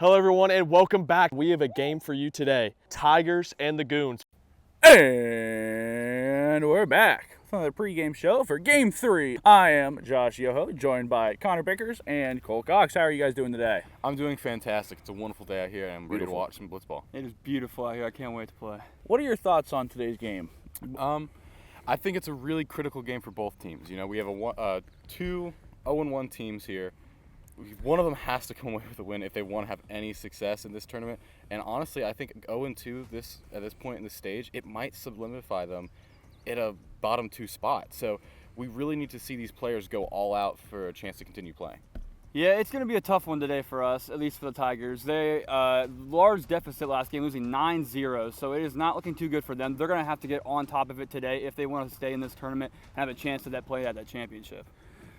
Hello everyone and welcome back. We have a game for you today. Tigers and the Goons. And we're back for another pregame show for Game 3. I am Josh Yoho, joined by Connor Bickers and Cole Cox. How are you guys doing today? I'm doing fantastic. It's a wonderful day out here and I'm ready to watch some blitzball. It is beautiful out here. I can't wait to play. What are your thoughts on today's game? I think it's a really critical game for both teams. You know, we have two 0-1 teams here. One of them has to come away with a win if they want to have any success in this tournament. And honestly, I think 0-2 at this point in the stage, it might solidify them at a bottom 2 spot. So we really need to see these players go all out for a chance to continue playing. Yeah, it's going to be a tough one today for us, at least for the Tigers. They large deficit last game, losing 9-0, so it is not looking too good for them. They're going to have to get on top of it today if they want to stay in this tournament and have a chance to play at that championship.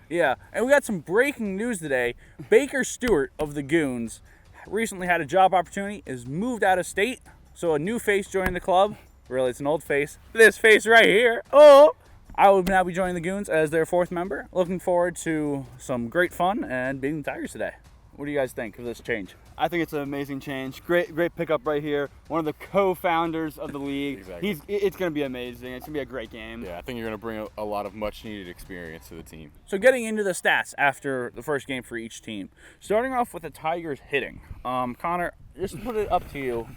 Yeah, and we got some breaking news today. Baker Stewart of the Goons recently had a job opportunity, is moved out of state, so a new face joined the club. Really, it's an old face. This face right here. Oh! I will now be joining the Goons as their 4th member. Looking forward to some great fun and beating the Tigers today. What do you guys think of this change? I think it's an amazing change. Great pickup right here. One of the co-founders of the league. Exactly. It's going to be amazing. It's going to be a great game. Yeah, I think you're going to bring a lot of much-needed experience to the team. So getting into the stats after the first game for each team. Starting off with the Tigers hitting. Connor, just put it up to you.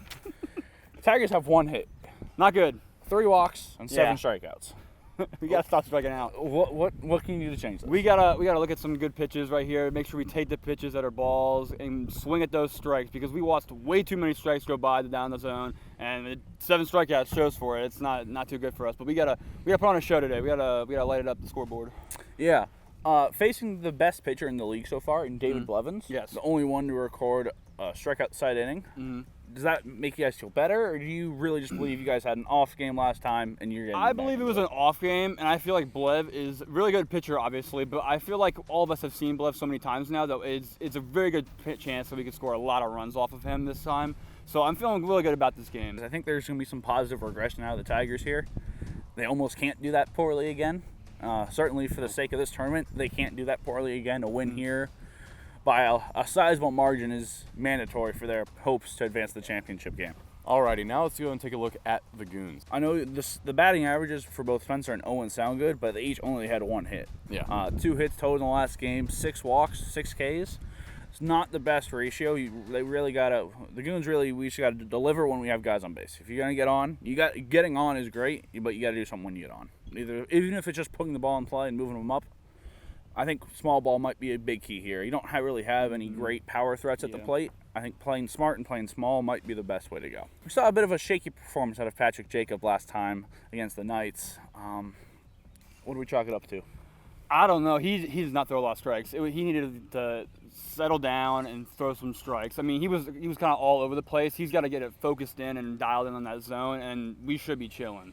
Tigers have 1 hit. Not good. 3 walks and 7 Yeah. strikeouts. We got to stop striking out. What can you do to change this? We gotta look at some good pitches right here. Make sure we take the pitches that are balls and swing at those strikes because we watched way too many strikes go by down the zone, and 7 strikeouts shows for it. It's not too good for us. But we gotta put on a show today. We gotta light it up the scoreboard. Yeah. Facing the best pitcher in the league so far, in David Blevins. Yes. The only one to record a strikeout side inning. Does that make you guys feel better, or do you really just believe you guys had an off game last time and you're getting I believe it was an off game, and I feel like Blev is a really good pitcher, obviously, but I feel like all of us have seen Blev so many times now that it's a very good chance that we could score a lot of runs off of him this time. So I'm feeling really good about this game. I think there's going to be some positive regression out of the Tigers here. They almost can't do that poorly again. Certainly for the sake of this tournament, they can't do that poorly again. A win here by a sizable margin is mandatory for their hopes to advance the championship game. Alrighty, now let's go and take a look at the Goons. I know the batting averages for both Spencer and Owen sound good, but they each only had 1 hit. Yeah. 2 hits total in the last game, 6 walks, 6 Ks. It's not the best ratio. The Goons we just got to deliver when we have guys on base. If you're gonna get on, getting on is great, but you got to do something when you get on. Even if it's just putting the ball in play and moving them up. I think small ball might be a big key here. You don't really have any great power threats at the plate. I think playing smart and playing small might be the best way to go. We saw a bit of a shaky performance out of Patrick Jacob last time against the Knights. What do we chalk it up to? I don't know. He does not throw a lot of strikes. He needed to settle down and throw some strikes. I mean, he was kind of all over the place. He's got to get it focused in and dialed in on that zone, and we should be chilling.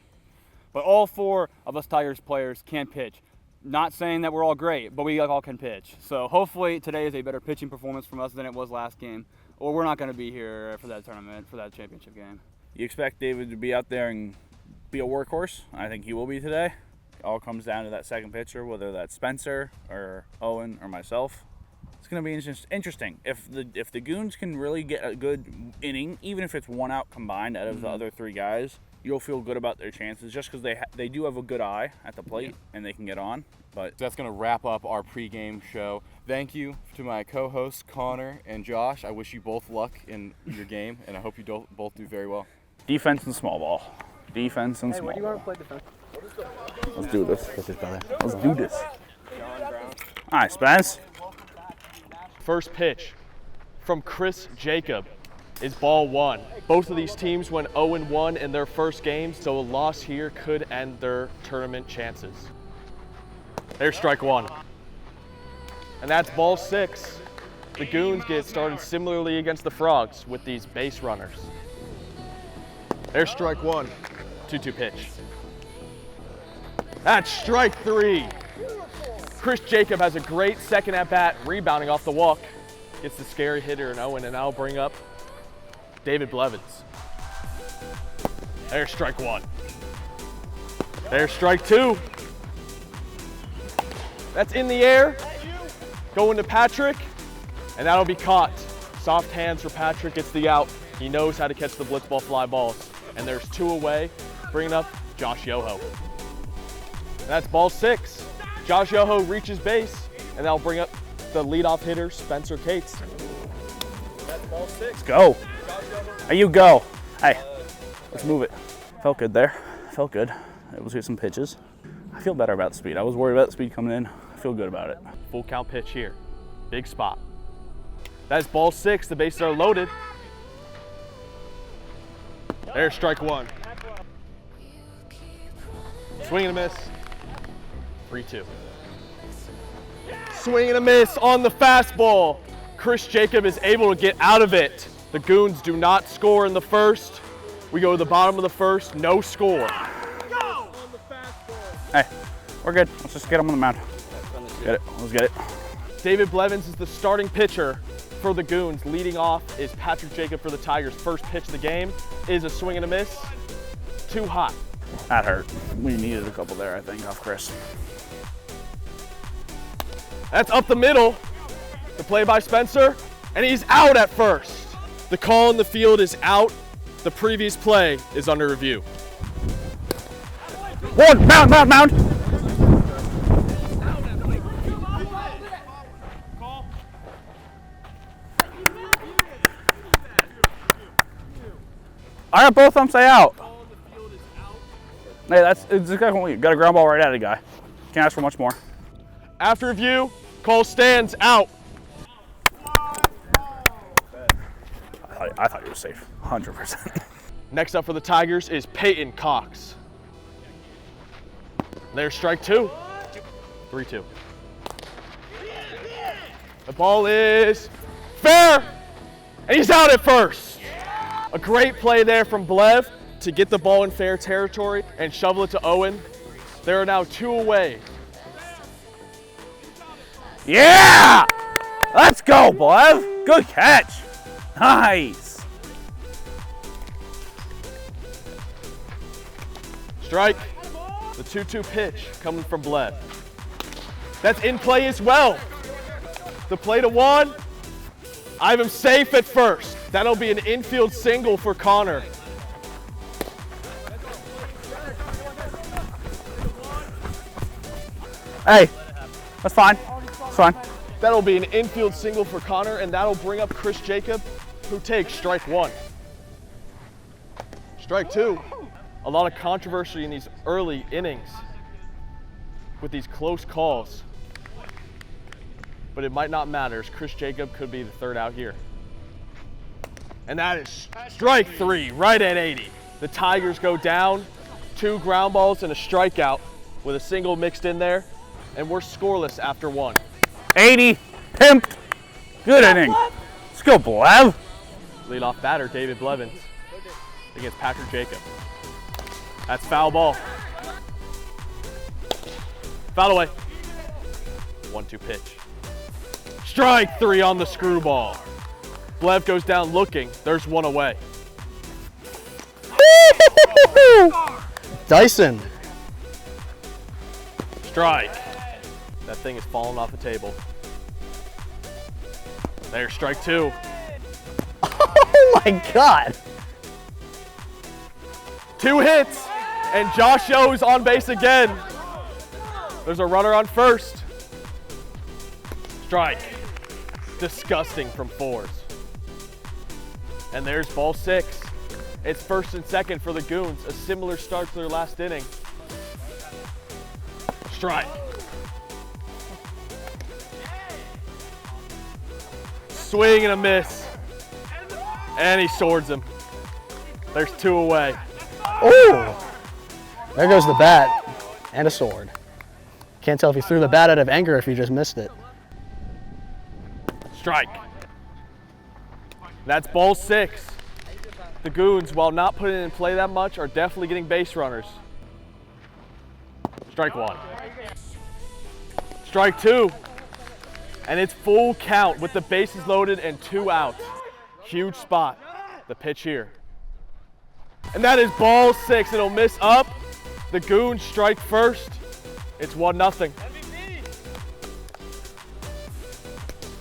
But all 4 of us Tigers players can pitch. Not saying that we're all great, but we all can pitch. So hopefully today is a better pitching performance from us than it was last game, or we're not going to be here for that tournament, for that championship game. You expect David to be out there and be a workhorse? I think he will be today. It all comes down to that second pitcher, whether that's Spencer or Owen or myself. It's going to be interesting. If the Goons can really get a good inning, even if it's 1 out combined out of the other 3 guys, you'll feel good about their chances just because they do have a good eye at the plate and they can get on. But that's going to wrap up our pregame show. Thank you to my co-hosts, Connor and Josh. I wish you both luck in your game, and I hope you both do very well. Defense and small ball. Defense and small ball. Hey, where do you want to play defense? Let's do this. Let's do this. All right, Spence. First pitch from Chris Jacob is ball 1. Both of these teams went 0-1 in their first games, so a loss here could end their tournament chances. There's strike 1. And that's ball 6. The Goons get started similarly against the Frogs with these base runners. There's strike 1. 2-2 pitch. That's strike 3. Chris Jacob has a great second at bat, rebounding off the walk. Gets the scary hitter in Owen, and I'll bring up David Blevins. There's strike 1. There's strike 2. That's in the air, going to Patrick, and that'll be caught. Soft hands for Patrick, gets the out. He knows how to catch the blitzball fly balls. And there's 2 away, bringing up Josh Yoho. That's ball 6. Josh Yoho reaches base, and that'll bring up the leadoff hitter, Spencer Cates. That's ball 6. Let's go. Hey, you go. Hey, let's move it. Felt good there. Felt good. Able to hit some pitches. I feel better about the speed. I was worried about the speed coming in. I feel good about it. Full count pitch here. Big spot. That's ball 6. The bases are loaded. There's strike 1. Swing and a miss. 3-2. Swing and a miss on the fastball. Chris Jacob is able to get out of it. The Goons do not score in the first. We go to the bottom of the first, no score. Hey, we're good. Let's just get him on the mound. Get it. Let's get it. David Blevins is the starting pitcher for the Goons. Leading off is Patrick Jacob for the Tigers. First pitch of the game is a swing and a miss. Too hot. That hurt. We needed a couple there, I think, off Chris. That's up the middle. The play by Spencer, and he's out at first. The call in the field is out. The previous play is under review. One, mound, mound, mound. I got both of them say out. Hey, that's exactly what you got a ground ball right at it, guy. Can't ask for much more. After review, call stands out. I thought you were safe, 100%. Next up for the Tigers is Peyton Cox. There's strike 2. 3-2. The ball is fair, and he's out at first. A great play there from Blev to get the ball in fair territory and shovel it to Owen. There are now 2 away. Yeah! Let's go, Blev. Good catch. Nice. Strike. The 2-2 pitch coming from Blev. That's in play as well. The play to 1. I have him safe at first. That'll be an infield single for Connor. Hey, that's fine. That's fine. That'll be an infield single for Connor, and that'll bring up Chris Jacob, who takes strike 1. Strike 2. A lot of controversy in these early innings with these close calls. But it might not matter, as Chris Jacob could be the 3rd out here. And that is strike 3, right at 80. The Tigers go down, 2 ground balls and a strikeout with a single mixed in there, and we're scoreless after 1. 80, pimp. Good inning. Let's go, Blev. Leadoff batter, David Blevins, against Patrick Jacob. That's foul ball. Foul away. 1-2 pitch. Strike 3 on the screwball. Blev goes down looking. There's 1 away. Dyson. Strike. That thing is falling off the table. There's strike 2. Oh my God. 2 hits, and Josh Yo's on base again. There's a runner on first. Strike. Disgusting from 4s. And there's ball 6. It's 1st and 2nd for the Goons. A similar start to their last inning. Strike. Swing and a miss. And he swords him. There's 2 away. Oh! There goes the bat and a sword. Can't tell if he threw the bat out of anger or if he just missed it. Strike. That's ball 6. The Goons, while not putting in play that much, are definitely getting base runners. Strike 1. Strike 2. And it's full count with the bases loaded and 2 outs. Huge spot. The pitch here. And that is ball 6. It'll miss up. The Goons strike first. It's 1-0.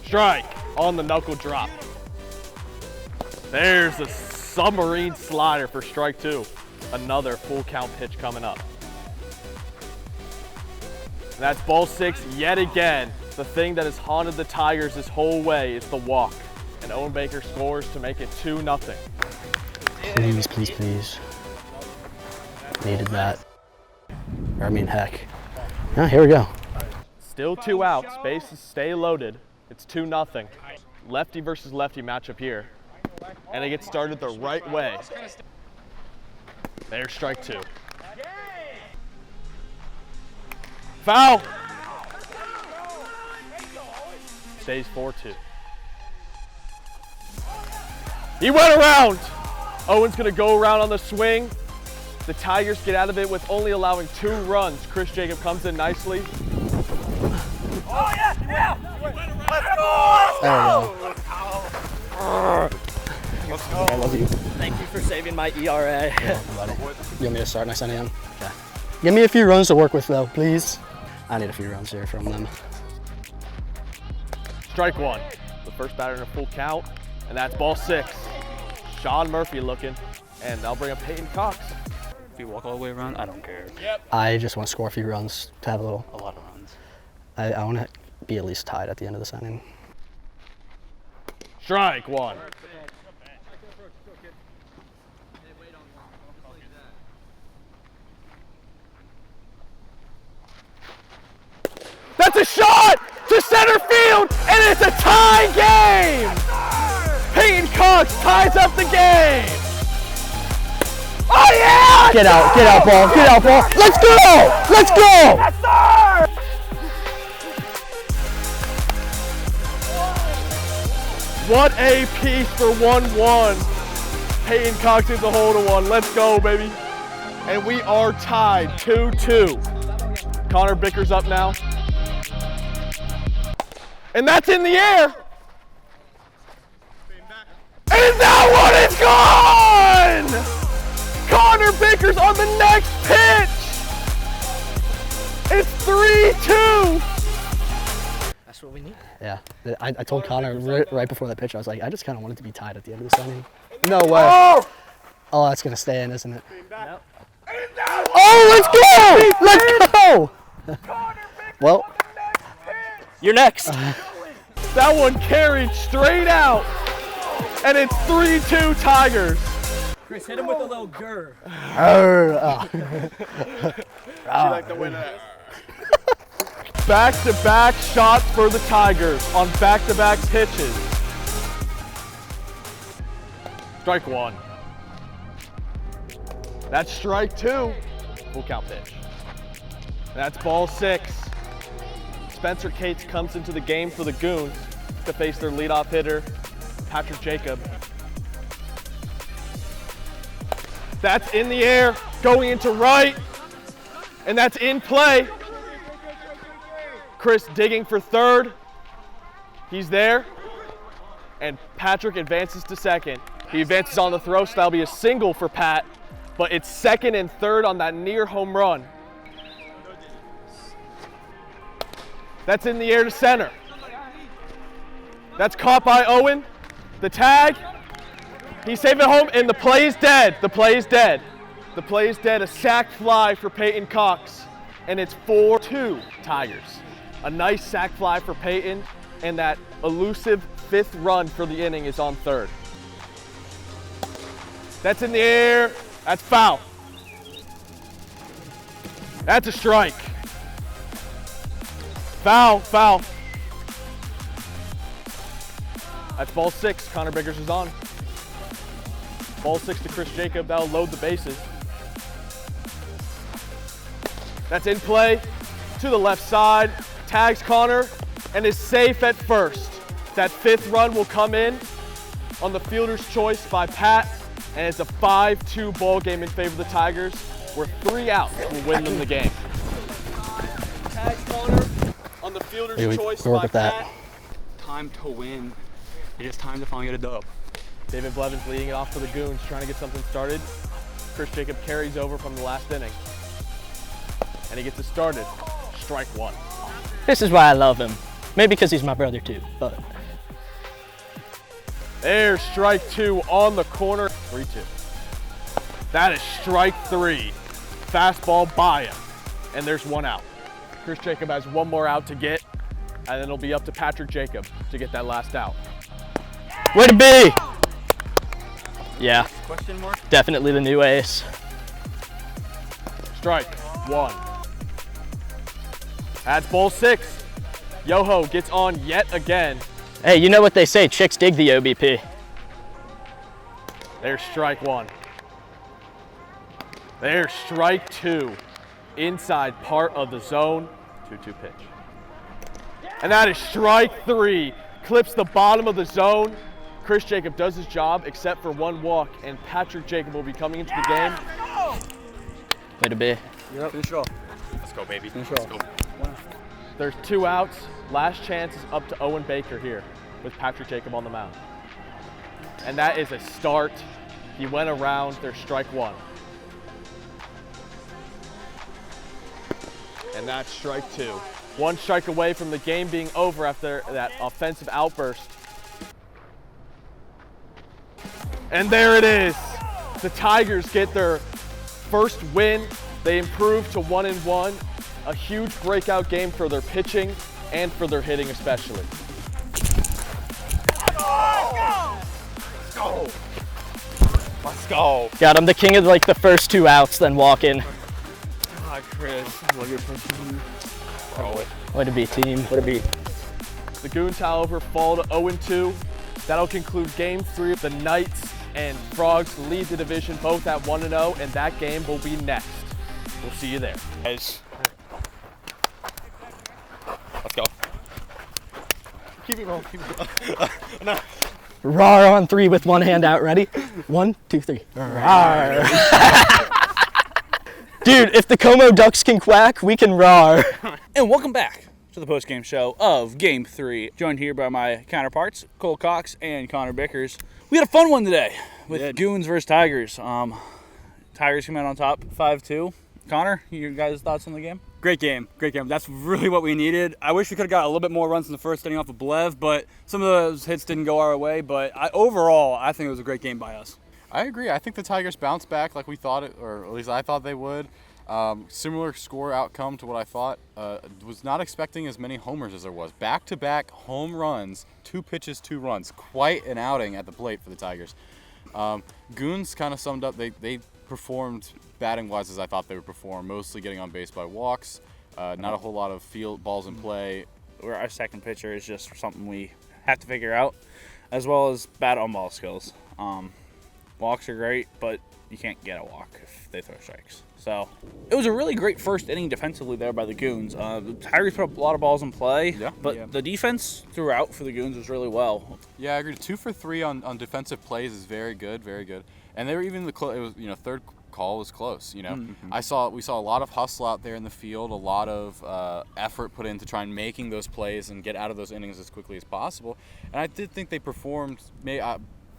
Strike on the knuckle drop. There's a submarine slider for strike 2. Another full count pitch coming up. And that's ball 6 yet again. The thing that has haunted the Tigers this whole way is the walk. And Owen Baker scores to make it 2-0. Please, please, please. Needed that. Or I mean, heck. Yeah, here we go. Still 2 outs, bases stay loaded. It's 2-0. Lefty versus lefty matchup here. And it gets started the right way. There's strike 2. Foul! Stays 4-2. He went around! Owen's gonna go around on the swing. The Tigers get out of it with only allowing 2 runs. Chris Jacob comes in nicely. Oh, yeah! Let's go! I love you. Thank you for saving my ERA. You're welcome, buddy. You want me to start next inning? Okay. Give me a few runs to work with, though, please. I need a few runs here from them. Strike 1. The first batter in a full count, and that's ball 6. Sean Murphy looking, and they'll bring up Peyton Cox. If you walk all the way around, I don't care. I just want to score a few runs to have a little. A lot of runs. I want to be at least tied at the end of this inning. Strike 1. That's a shot to center field, and it's a tie game! Peyton Cox ties up the game! Oh yeah! Get out, ball, get out, ball. Let's go! Let's go! Yes, sir! What a piece for 1-1. Peyton Cox hits a hole to 1. Let's go, baby. And we are tied 2-2. Connor Bickers up now. And that's in the air. And that one is gone! Connor Bickers on the next pitch. It's 3-2. That's what we need. Yeah, I told Connor right before the pitch, I was like, I just kind of wanted to be tied at the end of this inning. No way. Oh, that's going to stay in, isn't it? Nope. Oh, let's go! Let's go! Well, You're next. That one carried straight out. And it's 3-2 Tigers. Chris, hit him with a little grr. Back-to-back shots for the Tigers on back-to-back pitches. Strike 1. That's strike 2. Full count pitch. That's ball 6. Spencer Cates comes into the game for the Goons to face their leadoff hitter, Patrick Jacob. That's in the air, going into right, and that's in play. Chris digging for third. He's there, and Patrick advances to second. He advances on the throw, so that'll be a single for Pat, but it's second and third on that near home run. That's in the air to center. That's caught by Owen. The tag. He's saving it home, and the play is dead. The play is dead. The play is dead. A sac fly for Peyton Cox, and it's 4-2 Tigers. A nice sac fly for Peyton, and that elusive 5th run for the inning is on third. That's in the air. That's foul. That's a strike. Foul, foul. That's ball 6. Connor Biggers is on. Ball 6 to Chris Jacob. That'll load the bases. That's in play to the left side. Tags Connor and is safe at first. That 5th run will come in on the fielder's choice by Pat, and it's a 5-2 ball game in favor of the Tigers, where 3 outs will win them the game. Tags Connor on the fielder's choice by Pat. Time to win. It is time to finally get a dub. David Blevins leading it off for the Goons, trying to get something started. Chris Jacob carries over from the last inning. And he gets it started. Strike 1. This is why I love him. Maybe because he's my brother too, but. There's strike 2 on the corner. 3-2. That is strike 3. Fastball by him. And there's 1 out. Chris Jacob has 1 more out to get, and then it'll be up to Patrick Jacob to get that last out. Way to be! Yeah, Question mark? definitely the new ace. Strike 1. That's ball 6. Yoho gets on yet again. Hey, you know what they say, chicks dig the OBP. There's strike 1. There's strike 2. Inside part of the zone. 2-2 pitch. And that is strike 3. Clips the bottom of the zone. Chris Jacob does his job except for 1 walk, and Patrick Jacob will be coming into the game. Way to be. Yep. Finish it off. Let's go, baby. Finish Let's off. go. There's 2 outs. Last chance is up to Owen Baker here with Patrick Jacob on the mound. And that is a start. He went around. There's strike 1. And that's strike 2. 1 strike away from the game being over after that offensive outburst. And there it is. The Tigers get their first win. They improve to 1-1. A huge breakout game for their pitching and for their hitting especially. Let's go. Let's go. God, I'm the king of like the first 2 outs, then walk in. Hi, Chris. Love your person. Way to be, team. Way to be. The Goons, however, fall to 0-2. That'll conclude game 3. The Knights and Frogs lead the division both at 1-0, and that game will be next. We'll see you there. Let's go. Keep it rolling. Keep it rolling. No. Rawr on 3 with 1 hand out. Ready? 1, 2, 3. Rawr. Dude, if the Como Ducks can quack, we can roar. And welcome back to the postgame show of Game 3. Joined here by my counterparts, Cole Cox and Connor Bickers. We had a fun one today with Goons versus Tigers. Tigers came out on top, 5-2. Connor, your guys' thoughts on the game? Great game. Great game. That's really what we needed. I wish we could have got a little bit more runs in the first inning off of Blev, but some of those hits didn't go our way. But overall, I think it was a great game by us. I agree. I think the Tigers bounced back like we thought it, or at least I thought they would. Similar score outcome to what I thought. Was not expecting as many homers as there was. Back-to-back home runs, 2 pitches, 2 runs. Quite an outing at the plate for the Tigers. Goons kind of summed up. They performed batting-wise as I thought they would perform, mostly getting on base by walks. Not a whole lot of field balls in play. Our second pitcher is just something we have to figure out, as well as bad on-ball skills. Walks are great, but you can't get a walk if they throw strikes. So it was a really great first inning defensively there by the Goons. The Tigers put up a lot of balls in play, but the defense throughout for the Goons was really well. Yeah, I agree. 2 for 3 on defensive plays is very good, very good. And they were even it was third call was close. We saw a lot of hustle out there in the field, a lot of effort put into trying making those plays and get out of those innings as quickly as possible. And I did think they performed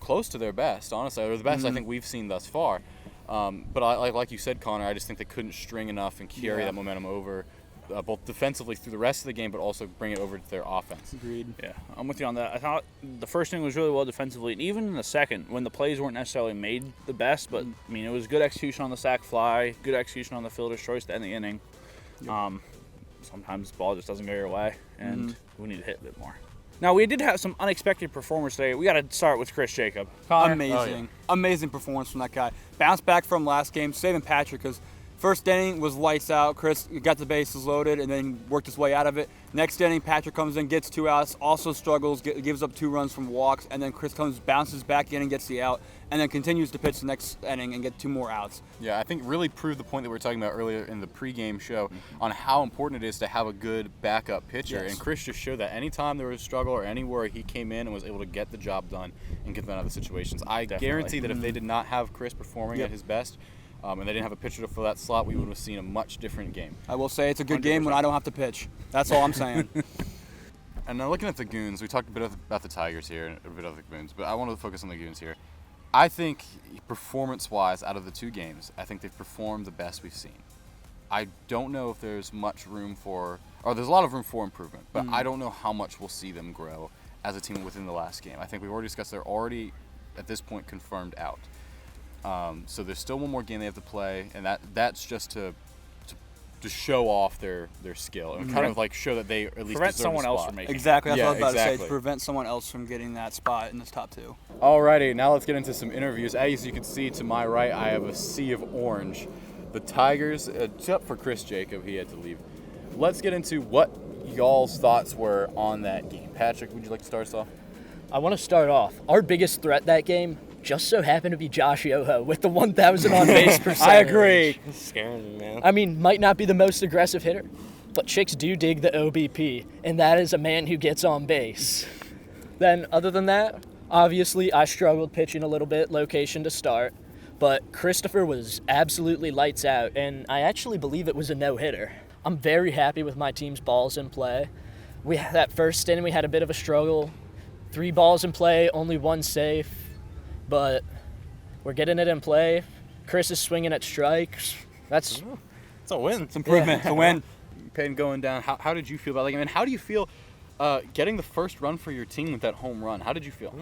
close to their best, honestly, or the best I think we've seen thus far. But like you said, Connor, I just think they couldn't string enough and carry that momentum over, both defensively through the rest of the game, but also bring it over to their offense. Agreed. Yeah, I'm with you on that. I thought the first inning was really well defensively, and even in the second, when the plays weren't necessarily made the best, but I mean, it was good execution on the sac fly, good execution on the fielder's choice to end the inning. Sometimes the ball just doesn't go your way, and we need to hit a bit more. Now, we did have some unexpected performers today. We got to start with Chris Jacob. Connor? Amazing. Amazing performance from that guy. Bounced back from last game, saving Patrick, because first inning was lights out. Chris got the bases loaded and then worked his way out of it. Next inning, Patrick comes in, gets 2 outs, also struggles, gives up 2 runs from walks, and then Chris bounces back in and gets the out, and then continues to pitch the next inning and get 2 more outs. Yeah, I think really proved the point that we were talking about earlier in the pregame show on how important it is to have a good backup pitcher. And Chris just showed that anytime there was a struggle or anywhere he came in and was able to get the job done and get them out of the situations. I guarantee that if they did not have Chris performing at his best, and they didn't have a pitcher to fill that slot, we would have seen a much different game. I will say it's a good game when I don't have to pitch. That's all I'm saying. And now looking at the Goons, we talked a bit about the Tigers here and a bit of the Goons, but I wanted to focus on the Goons here. I think performance-wise, out of the 2 games, I think they've performed the best we've seen. I don't know if there's much room for, or there's a lot of room for improvement, but I don't know how much we'll see them grow as a team within the last game. I think we've already discussed they're already, at this point, confirmed out. So there's still one more game they have to play, and that's just to show off their skill and kind of like show that they at least Prevent deserve someone a else spot. from making Exactly. That's what I was about to say. exactly. To prevent someone else from getting that spot in this top 2. Alrighty, now let's get into some interviews. As you can see to my right, I have a sea of orange. The Tigers, except for Chris Jacob, he had to leave. Let's get into what y'all's thoughts were on that game. Patrick, would you like to start us off? I want to start off. Our biggest threat that game just so happened to be Josh Yoho with the 1,000 on base percentage. I agree. It's scaring me, man. I mean, might not be the most aggressive hitter, but chicks do dig the OBP, and that is a man who gets on base. Then, other than that, obviously I struggled pitching a little bit, location to start, but Christopher was absolutely lights out, and I actually believe it was a no-hitter. I'm very happy with my team's balls in play. That first inning, we had a bit of a struggle. 3 balls in play, only 1 safe, but we're getting it in play. Chris is swinging at strikes. It's a win. It's improvement. It's a win. Peyton going down, how did you feel about that game? And how do you feel getting the first run for your team with that home run? How did you feel?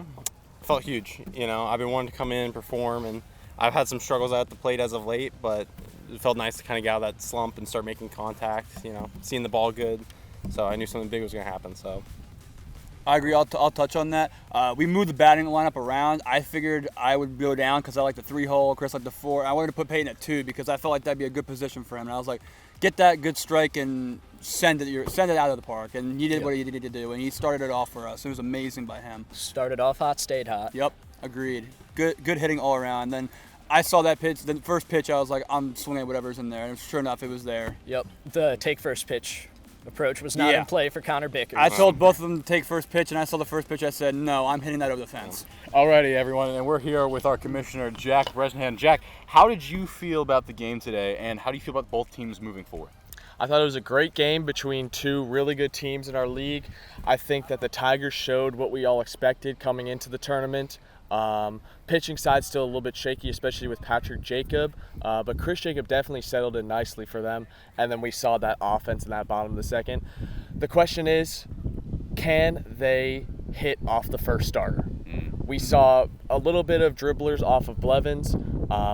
Felt huge. You know, I've been wanting to come in and perform, and I've had some struggles at the plate as of late, but it felt nice to kind of get out of that slump and start making contact, you know, seeing the ball good. So I knew something big was going to happen, so. I agree. I'll touch on that. We moved the batting lineup around. I figured I would go down because I like the 3-hole. Chris liked the 4. I wanted to put Peyton at 2 because I felt like that'd be a good position for him. And I was like, get that good strike and send it out of the park. And he did what he needed to do, and he started it off for us. It was amazing by him. Started off hot, stayed hot. Yep, agreed. Good hitting all around. Then I saw that pitch. The first pitch, I was like, I'm swinging at whatever's in there. And sure enough, it was there. Yep, the take first pitch approach was not in play for Connor Bickers. I told both of them to take first pitch, and I saw the first pitch. I said, no, I'm hitting that over the fence. Alrighty, everyone, and we're here with our commissioner, Jack Bresnahan. Jack, how did you feel about the game today, and how do you feel about both teams moving forward? I thought it was a great game between 2 really good teams in our league. I think that the Tigers showed what we all expected coming into the tournament. Pitching side still a little bit shaky, especially with Patrick Jacob, but Chris Jacob definitely settled in nicely for them, and then we saw that offense in that bottom of the second. The question is, can they hit off the first starter? We saw a little bit of dribblers off of Blevins.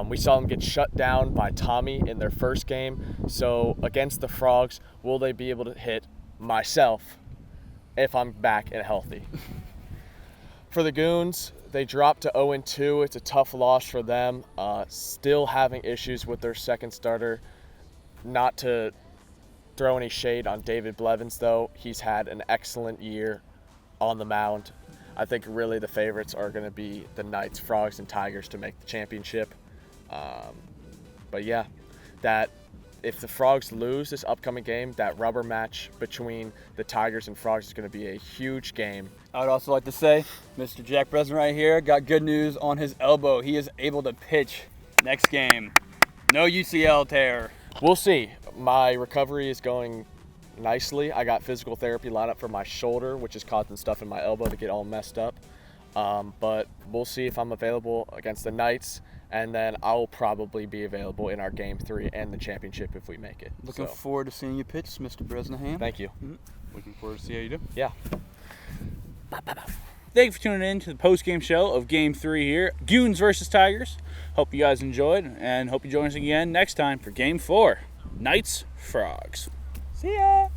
We saw them get shut down by Tommy in their first game. So against the Frogs, will they be able to hit myself if I'm back and healthy? For the Goons, they dropped to 0-2. It's a tough loss for them. Still having issues with their second starter. Not to throw any shade on David Blevins, though. He's had an excellent year on the mound. I think really the favorites are going to be the Knights, Frogs, and Tigers to make the championship. But yeah, that if the Frogs lose this upcoming game, that rubber match between the Tigers and Frogs is going to be a huge game. I would also like to say, Mr. Jack Bresnan right here got good news on his elbow. He is able to pitch next game. No UCL tear. We'll see. My recovery is going nicely. I got physical therapy lined up for my shoulder, which is causing stuff in my elbow to get all messed up. But we'll see if I'm available against the Knights, and then I'll probably be available in our Game 3 and the championship if we make it. Looking forward to seeing you pitch, Mr. Bresnahan. Thank you. Looking forward to see how you do. Yeah. Thank you for tuning in to the post-game show of Game 3 here. Goons versus Tigers. Hope you guys enjoyed, and hope you join us again next time for Game 4. Knights, Frogs. See ya!